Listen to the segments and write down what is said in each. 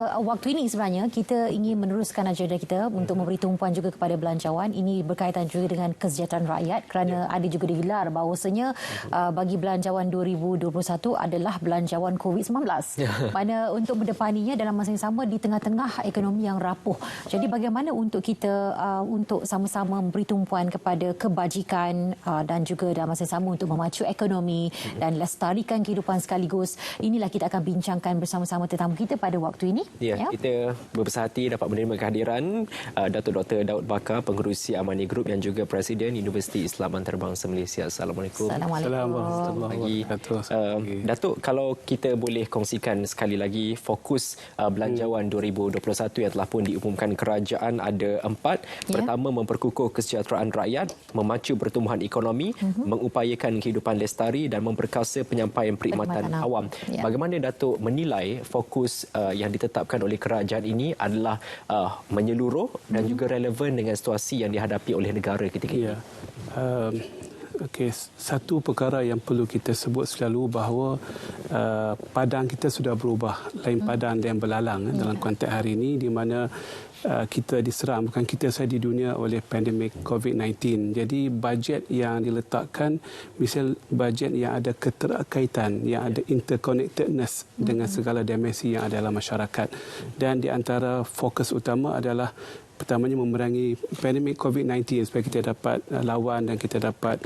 Waktu ini sebenarnya kita ingin meneruskan agenda kita untuk memberi tumpuan juga kepada belanjawan. Ini berkaitan juga dengan kesejahteraan rakyat kerana ada juga digelar bahawasanya bagi belanjawan 2021 adalah belanjawan COVID-19. Mana untuk mendepaninya dalam masa yang sama di tengah-tengah ekonomi yang rapuh. Jadi bagaimana untuk kita untuk sama-sama memberi tumpuan kepada kebajikan dan juga dalam masa yang sama untuk memacu ekonomi dan lestarikan kehidupan sekaligus. Inilah kita akan bincangkan bersama-sama tetamu kita pada waktu ini. Ya, kita berbesar hati dapat menerima kehadiran Datuk Dr. Daud Bakar, Pengerusi Amani Group yang juga Presiden Universiti Islam Antarabangsa Malaysia. Assalamualaikum. Assalamualaikum. Datuk, kalau kita boleh kongsikan sekali lagi fokus belanjawan 2021 yang telah pun diumumkan kerajaan ada 4. Pertama, memperkukuh kesejahteraan rakyat, memacu pertumbuhan ekonomi, mengupayakan kehidupan lestari dan memperkasa penyampaian perkhidmatan awam. Bagaimana Datuk menilai fokus yang ditetapkan oleh kerajaan ini adalah menyeluruh dan juga relevan dengan situasi yang dihadapi oleh negara ketika ini? Okey, satu perkara yang perlu kita sebut selalu bahawa padang kita sudah berubah, lain padang yang belalang dalam konteks hari ini, di mana kita diserang, bukan kita sahaja di dunia, oleh pandemik COVID-19. Jadi bajet yang diletakkan, misal bajet yang ada keterkaitan, yang ada interconnectedness dengan segala dimensi yang ada dalam masyarakat. Dan di antara fokus utama adalah pertamanya memerangi pandemik COVID-19 supaya kita dapat lawan dan kita dapat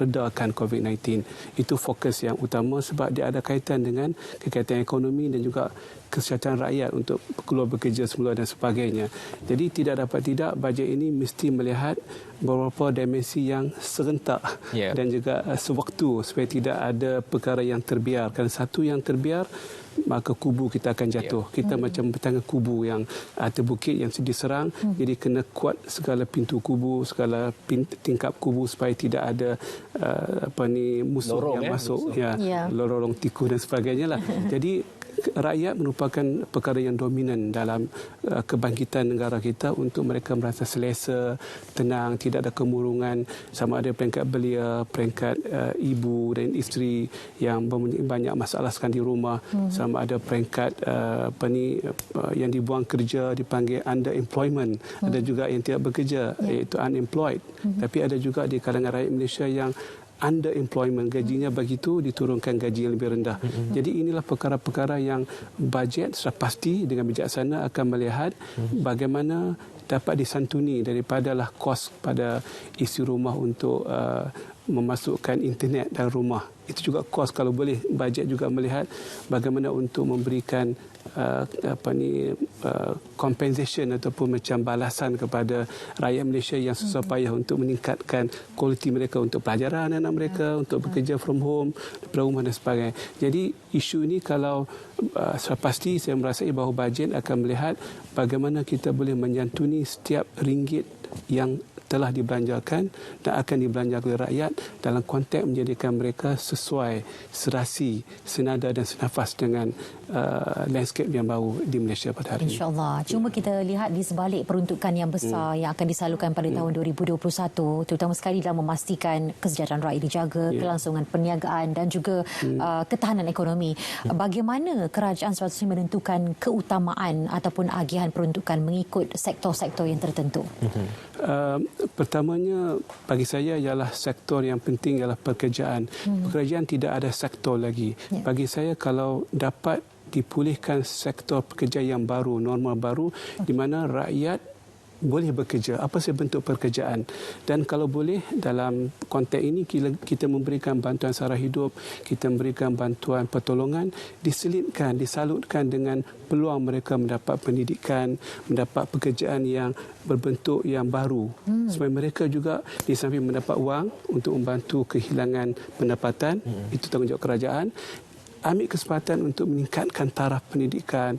redakan COVID-19. Itu fokus yang utama sebab dia ada kaitan dengan kekaitan ekonomi dan juga kesihatan rakyat untuk keluar bekerja semula dan sebagainya. Jadi tidak dapat tidak bajet ini mesti melihat beberapa dimensi yang serentak dan juga sewaktu supaya tidak ada perkara yang terbiar. Kerana satu yang terbiar, maka kubu kita akan jatuh. Kita macam bertangga kubu yang terbukit yang diserang. Jadi kena kuat segala pintu kubu, segala tingkap kubu supaya tidak ada musuh lorong, yang masuk, lorong tikus dan sebagainya lah. Jadi rakyat merupakan perkara yang dominan dalam kebangkitan negara kita untuk mereka merasa selesa, tenang, tidak ada kemurungan, sama ada peringkat belia, peringkat ibu dan isteri yang banyak masalah sekarang di rumah, sama ada peringkat yang dibuang kerja dipanggil underemployment, ada juga yang tidak bekerja iaitu unemployed. Tapi ada juga di kalangan rakyat Malaysia yang underemployment, gajinya begitu, diturunkan gaji yang lebih rendah. Jadi inilah perkara-perkara yang bajet sudah pasti dengan bijaksana akan melihat bagaimana dapat disantuni daripadalah kos pada isi rumah untuk memasukkan internet dalam rumah. Itu juga kos, kalau boleh bajet juga melihat bagaimana untuk memberikan compensation ataupun macam balasan kepada rakyat Malaysia yang susah payah untuk meningkatkan kualiti mereka untuk pelajaran anak mereka, untuk bekerja from home, daripada rumah dan sebagainya. Jadi isu ini kalau sudah pasti saya merasai bahawa bajet akan melihat bagaimana kita boleh menyantuni setiap ringgit yang telah dibelanjakan dan akan dibelanjakan oleh rakyat dalam konteks menjadikan mereka sesuai, serasi, senada dan senafas dengan landscape yang baru di Malaysia pada hari ini. InsyaAllah. Cuma kita lihat di sebalik peruntukan yang besar yang akan disalurkan pada tahun 2021, terutama sekali dalam memastikan kesejahteraan rakyat dijaga, kelangsungan perniagaan dan juga ketahanan ekonomi. Bagaimana kerajaan sepatutnya menentukan keutamaan ataupun agihan peruntukan mengikut sektor-sektor yang tertentu? Pertamanya bagi saya ialah sektor yang penting ialah pekerjaan. Pekerjaan tidak ada sektor lagi. Bagi saya kalau dapat dipulihkan sektor pekerja yang baru, normal baru, di mana rakyat boleh bekerja, apa sahaja bentuk pekerjaan. Dan kalau boleh dalam konteks ini kita memberikan bantuan sara hidup, kita memberikan bantuan pertolongan, diselitkan, disalutkan dengan peluang mereka mendapat pendidikan, mendapat pekerjaan yang berbentuk yang baru. Supaya mereka juga di samping mendapat wang untuk membantu kehilangan pendapatan, itu tanggungjawab kerajaan. Ambil kesempatan untuk meningkatkan taraf pendidikan,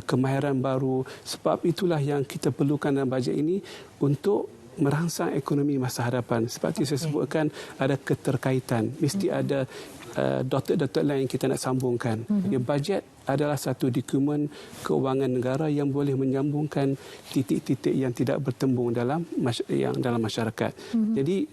kemahiran baru. Sebab itulah yang kita perlukan dalam bajet ini untuk merangsang ekonomi masa hadapan. Seperti saya sebutkan, ada keterkaitan. Mesti ada dotted lain yang kita nak sambungkan. Bajet adalah satu dokumen keuangan negara yang boleh menyambungkan titik-titik yang tidak bertembung dalam masyarakat. Jadi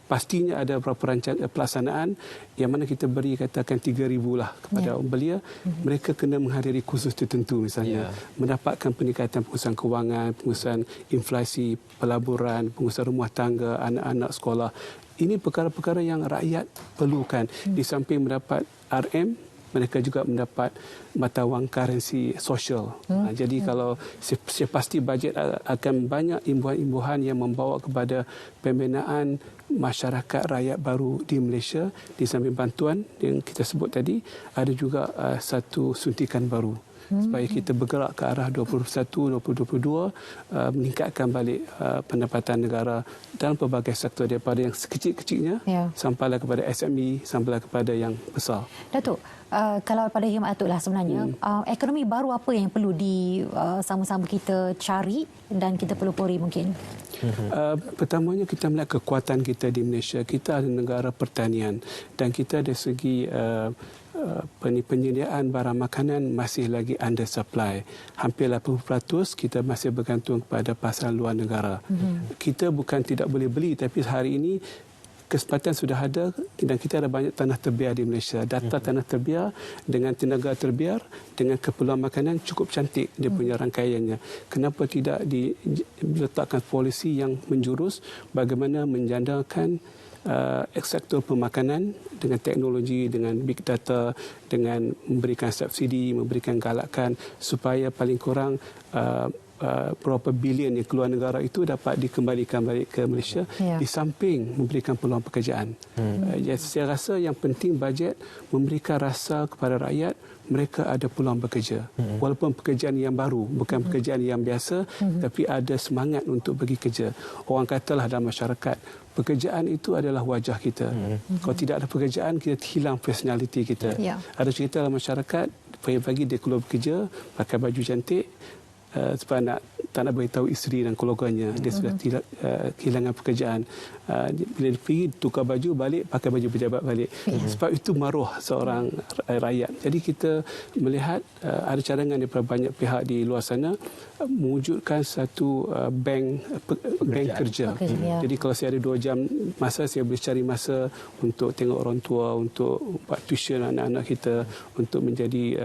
pastinya ada beberapa pelaksanaan yang mana kita beri katakan 3,000 lah kepada orang belia. Mereka kena menghadiri kursus tertentu misalnya. Mendapatkan peningkatan pengurusan kewangan, pengurusan inflasi, pelaburan, pengurusan rumah tangga, anak-anak sekolah. Ini perkara-perkara yang rakyat perlukan. Di samping mendapat RM, mereka juga mendapat mata wang currency sosial. Jadi kalau saya pasti bajet akan banyak imbuhan-imbuhan yang membawa kepada pembinaan masyarakat rakyat baru di Malaysia. Di samping bantuan yang kita sebut tadi, ada juga satu suntikan baru supaya kita bergerak ke arah 2021-2022 meningkatkan balik pendapatan negara dalam pelbagai sektor, daripada yang sekecil-kecilnya sampailah kepada SME, sampailah kepada yang besar. Datuk, kalau pada khidmat Datuk lah sebenarnya, ekonomi baru apa yang perlu sama-sama kita cari dan kita pelopori mungkin? Pertamanya kita melihat kekuatan kita di Malaysia. Kita ada negara pertanian dan kita dari segi penyediaan barang makanan masih lagi under supply. Hampir 80% kita masih bergantung kepada pasaran luar negara. Kita bukan tidak boleh beli, tapi hari ini kesempatan sudah ada dan kita ada banyak tanah terbiar di Malaysia. Data tanah terbiar dengan tenaga terbiar dengan keperluan makanan cukup cantik dia punya rangkaiannya. Kenapa tidak diletakkan polisi yang menjurus bagaimana menjandakan sektor pemakanan dengan teknologi, dengan big data, dengan memberikan subsidi, memberikan galakan supaya paling kurang berapa bilion yang keluar negara itu dapat dikembalikan balik ke Malaysia, di samping memberikan peluang pekerjaan. Saya rasa yang penting bajet memberikan rasa kepada rakyat mereka ada peluang bekerja. Walaupun pekerjaan yang baru, bukan pekerjaan yang biasa, tapi ada semangat untuk pergi kerja. Orang katalah dalam masyarakat, pekerjaan itu adalah wajah kita. Kalau tidak ada pekerjaan, kita hilang personality kita. Ada cerita dalam masyarakat, pagi-pagi dia keluar bekerja, pakai baju cantik, sebab tak nak beritahu isteri dan keluarganya dia sudah kehilangan pekerjaan. Bila dia pergi tukar baju balik, pakai baju pejabat balik. Sebab itu maruah seorang rakyat. Jadi kita melihat ada cadangan daripada banyak pihak di luar sana mewujudkan satu bank kerja. Jadi kalau saya ada 2 jam masa, saya boleh cari masa untuk tengok orang tua, untuk buat tuition anak-anak kita, untuk menjadi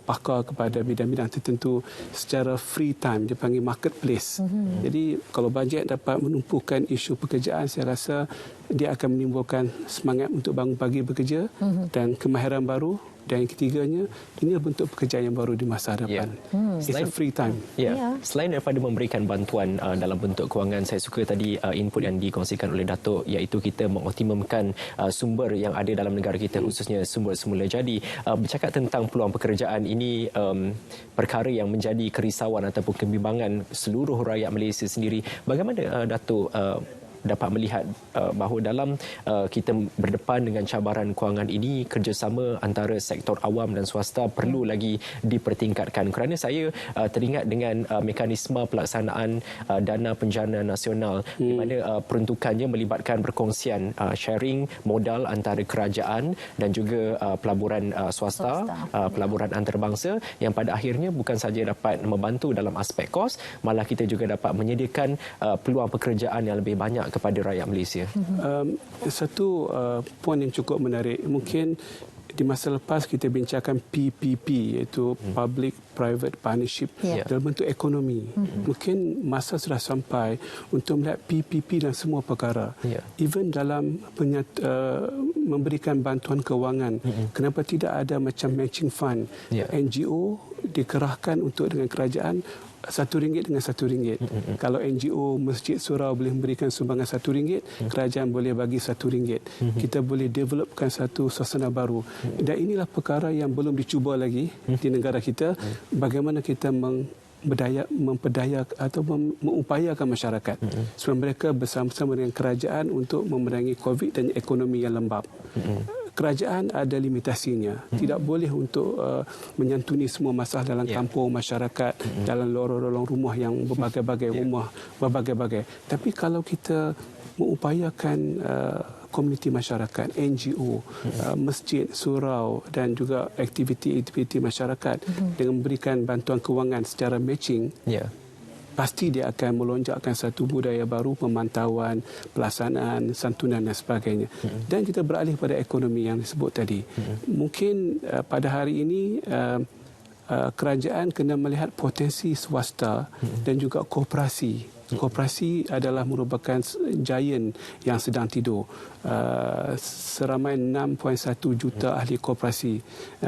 pakar kepada bidang-bidang tertentu secara free time, dia panggil marketplace. Jadi kalau bajet dapat menumpukan isu pekerjaan, saya rasa dia akan menimbulkan semangat untuk bangun pagi bekerja dan kemahiran baru. Dan yang ketiganya, ini bentuk pekerjaan yang baru di masa hadapan. It's a free time. Selain daripada memberikan bantuan dalam bentuk kewangan, saya suka tadi input yang dikongsikan oleh Datuk, iaitu kita mengoptimumkan sumber yang ada dalam negara kita, khususnya sumber semula jadi. Bercakap tentang peluang pekerjaan, ini perkara yang menjadi kerisauan ataupun kebimbangan seluruh rakyat Malaysia sendiri. Bagaimana Datuk dapat melihat bahawa dalam kita berdepan dengan cabaran kewangan ini, kerjasama antara sektor awam dan swasta perlu lagi dipertingkatkan? Kerana saya teringat dengan mekanisme pelaksanaan dana penjana nasional di mana peruntukannya melibatkan perkongsian sharing modal antara kerajaan dan juga pelaburan swasta, pelaburan antarabangsa, yang pada akhirnya bukan saja dapat membantu dalam aspek kos, malah kita juga dapat menyediakan peluang pekerjaan yang lebih banyak kepada rakyat Malaysia. Satu poin yang cukup menarik, mungkin di masa lepas kita bincangkan PPP, iaitu Public Private Partnership dalam bentuk ekonomi. Mungkin masa sudah sampai untuk melihat PPP dalam semua perkara. Even dalam memberikan bantuan kewangan, kenapa tidak ada macam matching fund? NGO dikerahkan untuk dengan kerajaan RM1 dengan RM1. Kalau NGO Masjid Surau boleh memberikan sumbangan RM1, kerajaan boleh bagi RM1. Kita boleh developkan satu suasana baru. Dan inilah perkara yang belum dicuba lagi di negara kita. Bagaimana kita memperdaya atau mengupayakan masyarakat supaya mereka bersama-sama dengan kerajaan untuk memerangi COVID dan ekonomi yang lembab. Kerajaan ada limitasinya. Tidak boleh untuk menyantuni semua masalah dalam kampung, masyarakat, dalam lorong-lorong rumah yang berbagai-bagai rumah, berbagai-bagai. Tapi kalau kita mengupayakan komuniti masyarakat, NGO, masjid, surau dan juga aktiviti-aktiviti masyarakat dengan memberikan bantuan kewangan secara matching, pasti dia akan melonjakkan satu budaya baru, pemantauan, pelaksanaan, santunan dan sebagainya. Dan kita beralih pada ekonomi yang disebut tadi. Mungkin pada hari ini kerajaan kena melihat potensi swasta dan juga koperasi. Koperasi adalah merupakan giant yang sedang tidur. Seramai 6.1 juta ahli koperasi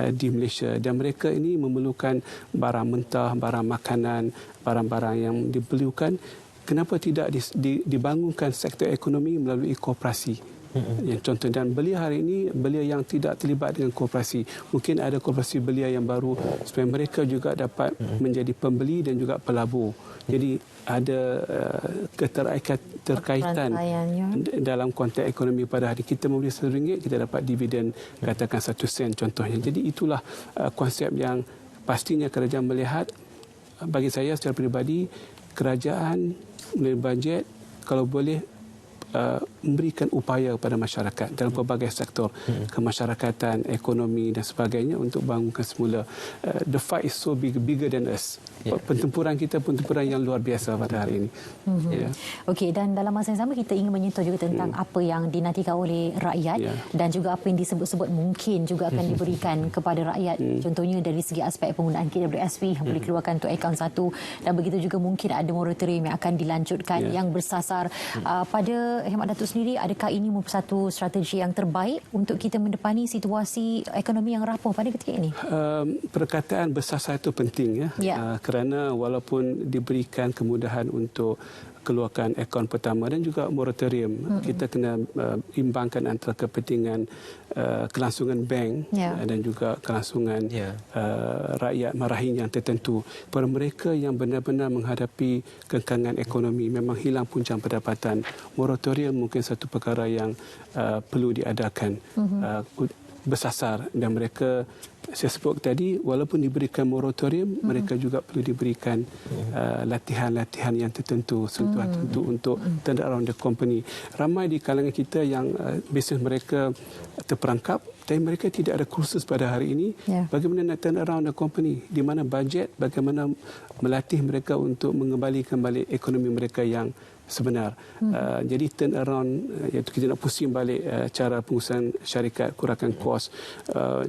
di Malaysia, dan mereka ini memerlukan barang mentah, barang makanan, barang-barang yang diperlukan. Kenapa tidak dibangunkan sektor ekonomi melalui koperasi? Yang contoh, dan belia hari ini belia yang tidak terlibat dengan koperasi, mungkin ada koperasi belia yang baru supaya mereka juga dapat menjadi pembeli dan juga pelabur. Jadi ada keterkaitan dalam konteks ekonomi. Pada hari kita membeli RM1, kita dapat dividen katakan 1 sen contohnya. Jadi itulah konsep yang pastinya kerajaan melihat. Bagi saya secara peribadi, kerajaan melalui bajet kalau boleh memberikan upaya kepada masyarakat dalam pelbagai sektor, kemasyarakatan, ekonomi dan sebagainya untuk bangunkan semula. The fight is so bigger than us. Pertempuran kita pertempuran yang luar biasa pada hari ini. Okey, dan dalam masa yang sama kita ingin menyentuh juga tentang apa yang dinantikan oleh rakyat dan juga apa yang disebut-sebut mungkin juga akan diberikan kepada rakyat. Contohnya dari segi aspek penggunaan KWSP yang boleh keluarkan untuk akaun satu, dan begitu juga mungkin ada moratorium yang akan dilanjutkan yang bersasar pada hemat Datuk sendiri. Adakah ini merupakan satu strategi yang terbaik untuk kita mendepani situasi ekonomi yang rapuh pada ketika ini? Perkataan bersasar itu penting kerana walaupun diberikan kemudahan untuk keluarkan akaun pertama dan juga moratorium, kita kena imbangkan antara kepentingan kelangsungan bank dan juga kelangsungan rakyat marahin yang tertentu. Para mereka yang benar-benar menghadapi kekangan ekonomi, memang hilang punca pendapatan, moratorium mungkin satu perkara yang perlu diadakan. Bersasar, dan mereka, saya sebut tadi, walaupun diberikan moratorium, mereka juga perlu diberikan latihan-latihan yang tertentu, sentuhan tertentu untuk turn around the company. Ramai di kalangan kita yang bisnes mereka terperangkap, tapi mereka tidak ada kursus pada hari ini bagaimana nak turn around the company, di mana bajet, bagaimana melatih mereka untuk mengembalikan balik ekonomi mereka yang sebenar. Jadi turn around, iaitu kita nak pusing balik cara pengurusan syarikat, kurangkan kos,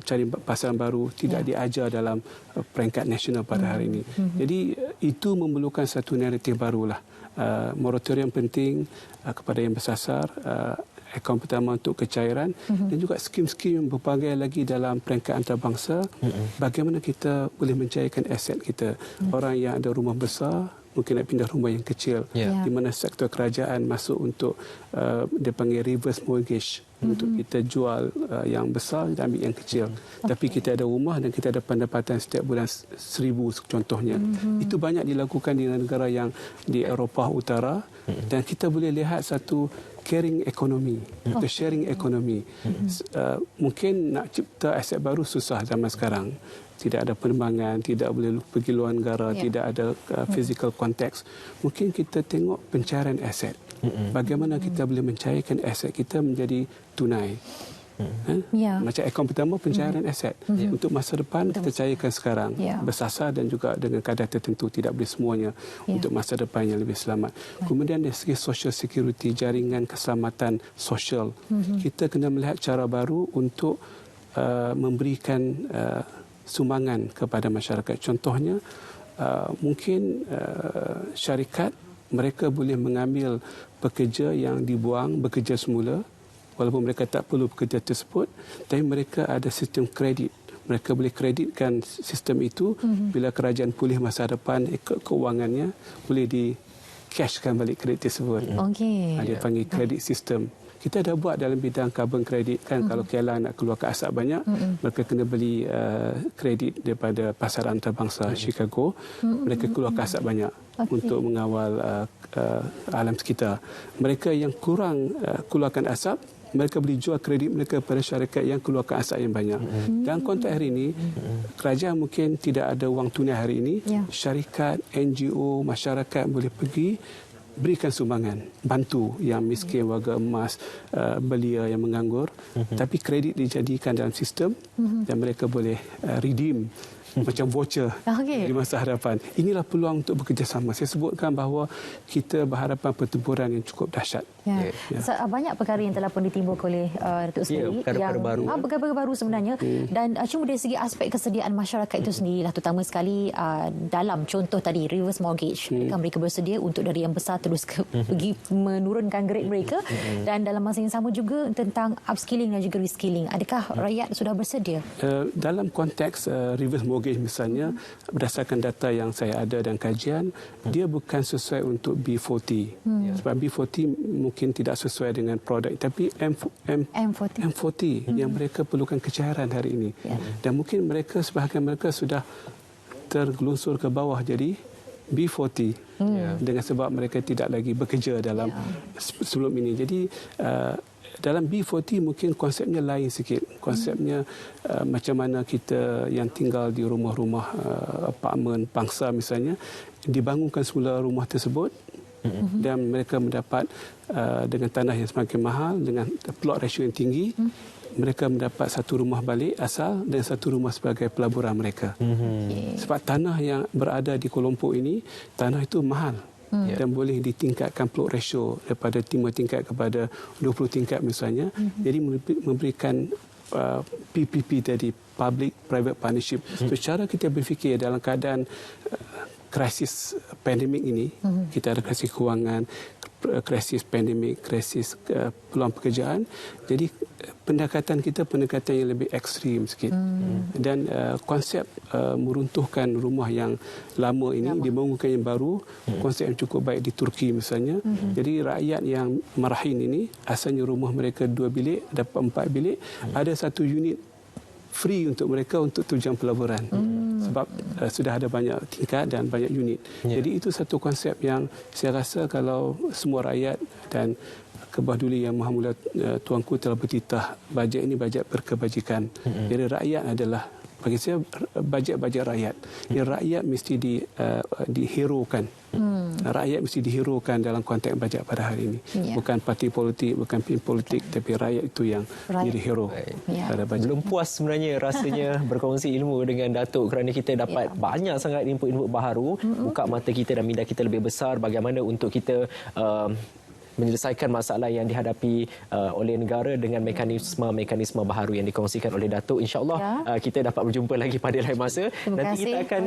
cari pasaran baru, tidak diajar dalam peringkat nasional pada hari ini. Jadi itu memerlukan satu naratif barulah. Moratorium penting kepada yang bersasar, akaun pertama untuk kecairan, dan juga skim-skim berbagai lagi dalam peringkat antarabangsa, bagaimana kita boleh mencairkan aset kita. Orang yang ada rumah besar mungkin nak pindah rumah yang kecil, di mana sektor kerajaan masuk untuk dia panggil reverse mortgage, untuk kita jual yang besar, kita ambil yang kecil. Tapi kita ada rumah dan kita ada pendapatan setiap bulan 1,000 contohnya. Itu banyak dilakukan di negara yang di Eropah Utara, dan kita boleh lihat satu caring ekonomi, atau sharing ekonomi. Mungkin nak cipta aset baru susah zaman sekarang. Tidak ada penerbangan, tidak boleh pergi luar negara, tidak ada physical context. Mungkin kita tengok pencairan aset. Bagaimana kita boleh mencairkan aset kita menjadi tunai. Macam akaun pertama, pencairan aset. Untuk masa depan, kita cairkan sekarang. Bersasar dan juga dengan kadar tertentu, tidak boleh semuanya, untuk masa depan yang lebih selamat. Kemudian dari segi social security, jaringan keselamatan sosial, kita kena melihat cara baru untuk memberikan sumbangan kepada masyarakat. Contohnya, mungkin syarikat mereka boleh mengambil pekerja yang dibuang bekerja semula, walaupun mereka tak perlu pekerja tersebut, tapi mereka ada sistem kredit. Mereka boleh kreditkan sistem itu, bila kerajaan pulih masa depan keuangannya, boleh di cashkan balik kredit tersebut. Dia panggil kredit sistem. Kita dah buat dalam bidang carbon credit kan. Kalau KL nak keluarkan asap banyak, mereka kena beli kredit daripada pasaran antarabangsa Chicago. Mereka keluarkan asap banyak untuk mengawal alam sekitar. Mereka yang kurang keluarkan asap, mereka boleh jual kredit mereka pada syarikat yang keluarkan asap yang banyak. Dalam konteks hari ini, kerajaan mungkin tidak ada wang tunai hari ini. Syarikat, NGO, masyarakat boleh pergi berikan sumbangan, bantu yang miskin, warga emas, belia yang menganggur, tapi kredit dijadikan dalam sistem dan mereka boleh redeem macam voucher di masa hadapan. Inilah peluang untuk bekerjasama. Saya sebutkan bahawa kita berhadapan pertempuran yang cukup dahsyat. Banyak perkara yang telah pun ditimbulkan oleh Datuk Seri perkara baru. Perkara baru sebenarnya dan cuma dari segi aspek kesediaan masyarakat itu sendirilah, terutama sekali dalam contoh tadi reverse mortgage, mereka bersedia untuk dari yang besar terus pergi menurunkan grade mereka, dan dalam masa yang sama juga tentang upskilling dan juga reskilling. Adakah rakyat sudah bersedia? Dalam konteks reverse mortgage misalnya, berdasarkan data yang saya ada dan kajian, dia bukan sesuai untuk B40. Sebab B40 mungkin tidak sesuai dengan produk, tapi M40 yang mereka perlukan kecairan hari ini. Dan mungkin sebahagian mereka sudah tergelunsur ke bawah jadi B40 dengan sebab mereka tidak lagi bekerja dalam sebelum ini. Jadi dalam B40 mungkin konsepnya lain sikit. Konsepnya macam mana kita yang tinggal di rumah-rumah apartmen pangsa misalnya, dibangunkan semula rumah tersebut dan mereka mendapat dengan tanah yang semakin mahal, dengan plot ratio yang tinggi, mereka mendapat satu rumah balik asal dan satu rumah sebagai pelaburan mereka. Sebab tanah yang berada di kelompok ini, tanah itu mahal. Dan boleh ditingkatkan plot ratio daripada 5 tingkat kepada 20 tingkat misalnya. Jadi memberikan PPP tadi, Public Private Partnership. So, cara kita berfikir dalam keadaan krisis pandemik ini, kita ada krisis kewangan, krisis pandemik, krisis peluang pekerjaan. Jadi pendekatan kita pendekatan yang lebih ekstrim sikit. Dan konsep meruntuhkan rumah yang lama ini, dibangunkan yang baru, konsep yang cukup baik di Turki misalnya. Jadi rakyat yang marahin ini, asalnya rumah mereka 2 bilik, dapat 4 bilik, ada satu unit free untuk mereka untuk tujuan pelaburan. Sebab sudah ada banyak tingkat dan banyak unit. Jadi itu satu konsep yang saya rasa kalau semua rakyat dan Kebawah Duli Yang Maha Mulia Tuanku telah bertitah, bajet ini bajet berkebajikan. Jadi rakyat adalah, bagi saya, bajet-bajet rakyat. Yang rakyat mesti diherokan. Rakyat mesti diherokan dalam konteks bajet pada hari ini. Bukan parti politik, bukan pihak politik, tapi rakyat itu yang jadi hero pada bajet. Belum puas sebenarnya rasanya berkongsi ilmu dengan Datuk, kerana kita dapat banyak sangat input-input baharu, buka mata kita dan minda kita lebih besar bagaimana untuk kita menyelesaikan masalah yang dihadapi oleh negara dengan mekanisme baharu yang dikongsikan oleh Datuk. InsyaAllah kita dapat berjumpa lagi pada lain masa. Nanti kita akan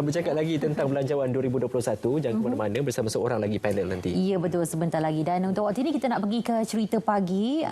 bercakap lagi tentang Belanjawan 2021. Jangan ke mana-mana, bersama seorang lagi panel nanti. Ya, betul, sebentar lagi. Dan untuk waktu ini kita nak pergi ke cerita pagi.